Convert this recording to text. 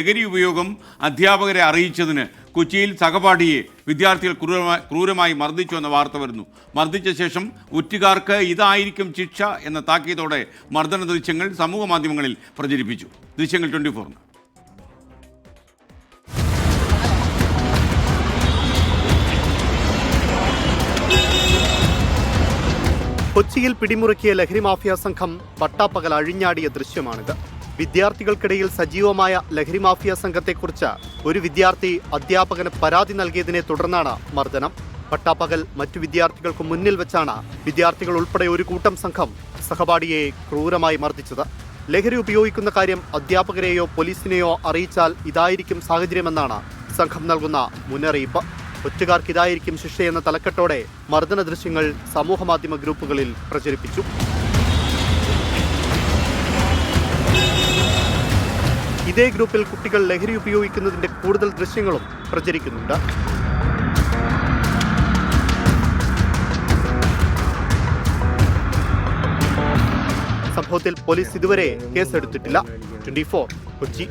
ലഹരി ഉപയോഗം അധ്യാപകരെ അറിയിച്ചതിന് കൊച്ചിയിൽ സഹപാഠിയെ വിദ്യാർത്ഥികൾ ക്രൂരമായി മർദ്ദിച്ചു എന്ന വാർത്ത വരുന്നു. മർദ്ദിച്ച ശേഷം ഒറ്റുകാർക്ക് ഇതായിരിക്കും ശിക്ഷ എന്ന താക്കീതോടെ മർദ്ദന ദൃശ്യങ്ങൾ സമൂഹ മാധ്യമങ്ങളിൽ പ്രചരിപ്പിച്ചു. ദൃശ്യങ്ങൾ 24. കൊച്ചിയിൽ പിടിമുറുക്കിയ ലഹരി മാഫിയ സംഘം പട്ടാപ്പകൽ അഴിഞ്ഞാടിയ ദൃശ്യമാണിത്. വിദ്യാർത്ഥികൾക്കിടയിൽ സജീവമായ ലഹരി മാഫിയ സംഘത്തെക്കുറിച്ച് ഒരു വിദ്യാർത്ഥി അധ്യാപകന് പരാതി നൽകിയതിനെ തുടർന്നാണ് മർദ്ദനം. പട്ടാപ്പകൽ മറ്റു വിദ്യാർത്ഥികൾക്ക് മുന്നിൽ വെച്ചാണ് വിദ്യാർത്ഥികൾ ഉൾപ്പെടെ ഒരു കൂട്ടം സംഘം സഹപാഠിയെ ക്രൂരമായി മർദ്ദിച്ചത്. ലഹരി ഉപയോഗിക്കുന്ന കാര്യം അധ്യാപകരെയോ പോലീസിനെയോ അറിയിച്ചാൽ ഇതായിരിക്കും സാഹചര്യമെന്നാണ് സംഘം നൽകുന്ന മുന്നറിയിപ്പ്. ഒറ്റുകാർക്ക് ഇതായിരിക്കും ശിക്ഷയെന്ന തലക്കെട്ടോടെ മർദ്ദന ദൃശ്യങ്ങൾ സമൂഹമാധ്യമ ഗ്രൂപ്പുകളിൽ പ്രചരിപ്പിച്ചു. ഇതേ ഗ്രൂപ്പിൽ കുട്ടികൾ ലഹരി ഉപയോഗിക്കുന്നതിന്റെ കൂടുതൽ ദൃശ്യങ്ങളും പ്രചരിക്കുന്നുണ്ട്. സംഭവത്തിൽ പോലീസ് ഇതുവരെ കേസെടുത്തിട്ടില്ല. 24 കൊച്ചി.